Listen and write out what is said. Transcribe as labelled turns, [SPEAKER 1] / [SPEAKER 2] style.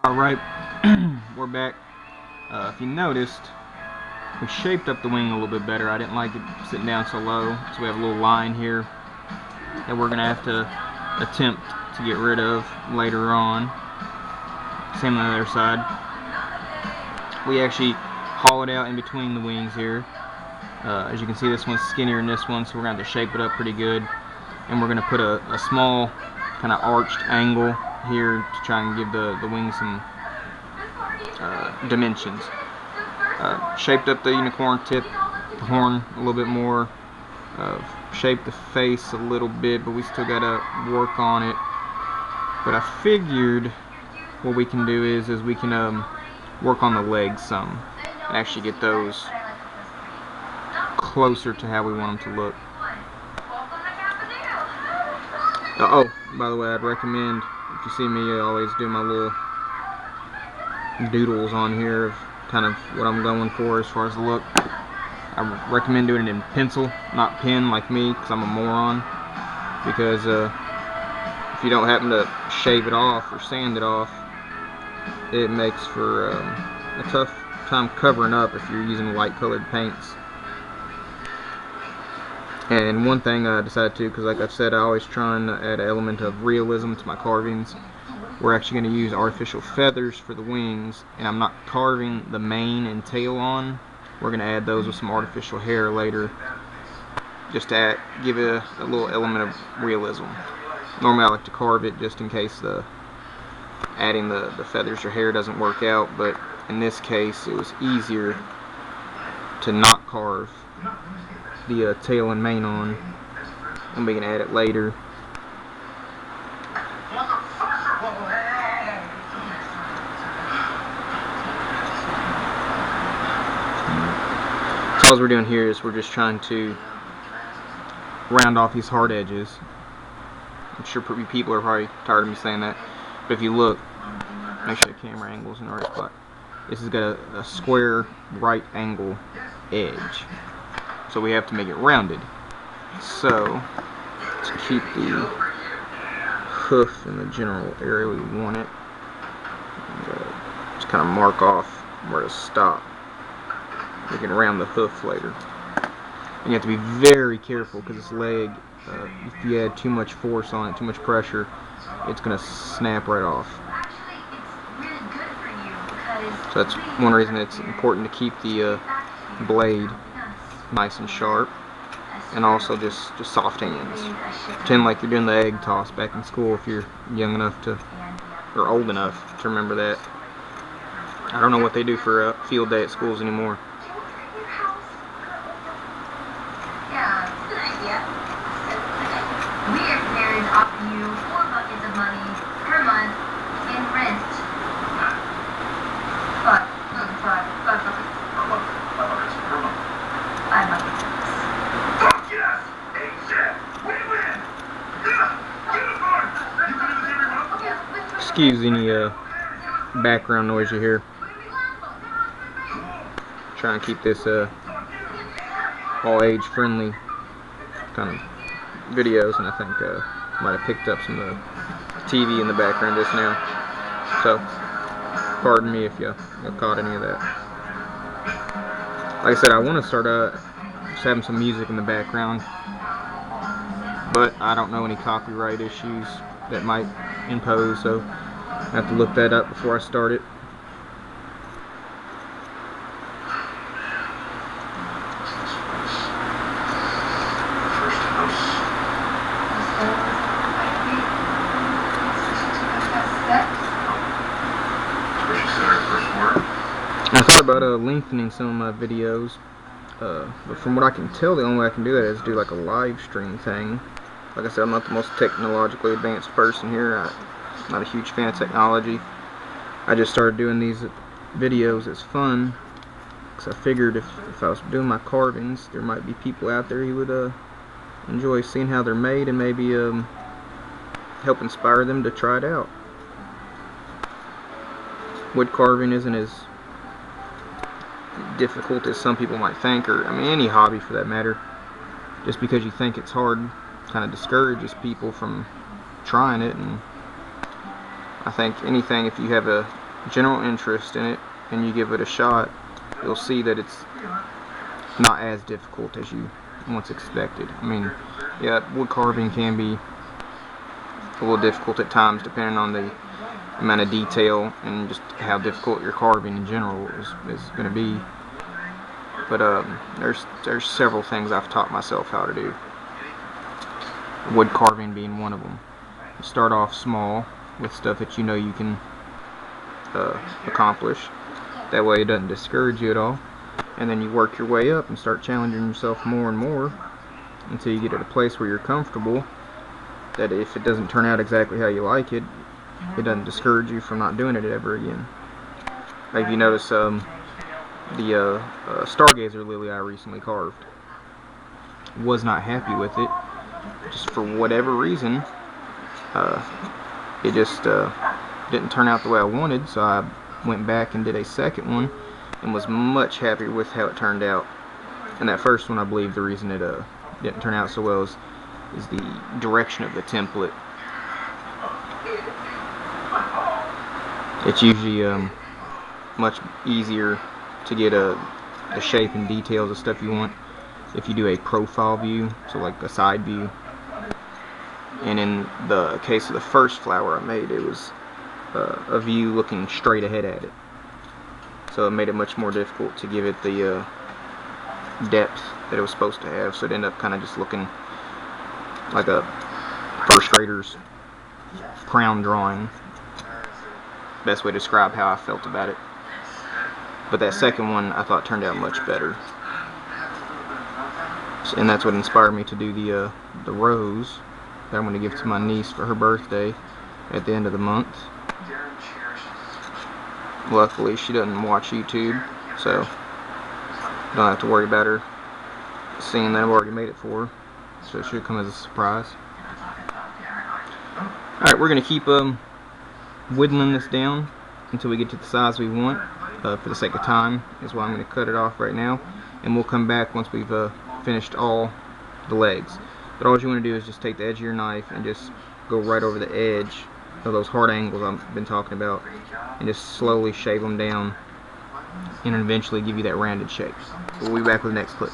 [SPEAKER 1] Alright, we're back. If you noticed, we shaped up the wing a little bit better. I didn't like it sitting down so low, so we have a little line here that we're going to have to attempt to get rid of later on. Same on the other side. We actually hollowed out in between the wings here. As you can see, this one's skinnier than this one, so we're going to have to shape it up pretty good. And we're going to put a small kind of arched angle here to try and give the wings some dimensions. Shaped up the unicorn tip, the horn a little bit more, shaped the face a little bit, but we still got to work on it. But I figured what we can do is we can work on the legs some and actually get those closer to how we want them to look. Oh, by the way, I'd recommend, if you see me, I always do my little doodles on here of kind of what I'm going for as far as the look. I recommend doing it in pencil, not pen like me, because I'm a moron. Because if you don't happen to shave it off or sand it off, it makes for a tough time covering up if you're using light colored paints. And one thing I decided to, because like I said, I always try and add an element of realism to my carvings. We're actually going to use artificial feathers for the wings, and I'm not carving the mane and tail on. We're going to add those with some artificial hair later, just to give it a little element of realism. Normally I like to carve it just in case adding the feathers or hair doesn't work out, but in this case it was easier to not carve the tail and mane on, and we can add it later. So all we're doing here is we're just trying to round off these hard edges. I'm sure people are probably tired of me saying that, but if you look, make sure the camera angle's in the right spot. This has got a square right angle edge, so we have to make it rounded. So to keep the hoof in the general area we want it, just kind of mark off where to stop. We can round the hoof later. And you have to be very careful, because this leg, if you add too much force on it, too much pressure, it's going to snap right off. So that's one reason it's important to keep the blade nice and sharp, and also just soft hands. Pretend like you're doing the egg toss back in school if you're young enough to, or old enough to remember that. I don't know what they do for field day at schools anymore. Excuse any background noise you hear. Try and keep this all age friendly kind of videos, and I think might have picked up some of the TV in the background just now. So pardon me if you caught any of that. Like I said, I want to start just having some music in the background, but I don't know any copyright issues that might impose, so I have to look that up before I start it. I thought about lengthening some of my videos, but from what I can tell, the only way I can do that is do like a live stream thing. Like I said, I'm not the most technologically advanced person here. I'm not a huge fan of technology. I just started doing these videos as fun, because I figured if I was doing my carvings, there might be people out there who would enjoy seeing how they're made, and maybe help inspire them to try it out. Wood carving isn't as difficult as some people might think, or I mean any hobby for that matter. Just because you think it's hard kind of discourages people from trying it, and I think anything, if you have a general interest in it and you give it a shot, you'll see that it's not as difficult as you once expected. I mean, yeah, wood carving can be a little difficult at times depending on the amount of detail and just how difficult your carving in general is going to be. But there's several things I've taught myself how to do. Wood carving being one of them. You start off small with stuff that you know you can accomplish. That way it doesn't discourage you at all. And then you work your way up and start challenging yourself more and more until you get at a place where you're comfortable that if it doesn't turn out exactly how you like it, it doesn't discourage you from not doing it ever again. Like if you notice the stargazer lily I recently carved, was not happy with it, just for whatever reason. It just didn't turn out the way I wanted, so I went back and did a second one and was much happier with how it turned out. And that first one, I believe the reason it didn't turn out so well is the direction of the template. It's usually much easier to get the shape and details of stuff you want if you do a profile view, so like a side view. And in the case of the first flower I made, it was a view looking straight ahead at it, so it made it much more difficult to give it the depth that it was supposed to have, so it ended up kind of just looking like a first grader's crown drawing. Best way to describe how I felt about it. But that second one I thought turned out much better, and that's what inspired me to do the rose that I'm going to give to my niece for her birthday at the end of the month. Luckily she doesn't watch YouTube, so don't have to worry about her seeing that I've already made it for her, so it should come as a surprise. Alright, we're going to keep whittling this down until we get to the size we want. For the sake of time is why I'm going to cut it off right now, and we'll come back once we've finished all the legs. But all you want to do is just take the edge of your knife and just go right over the edge of those hard angles I've been talking about, and just slowly shave them down and eventually give you that rounded shape. We'll be back with the next clip.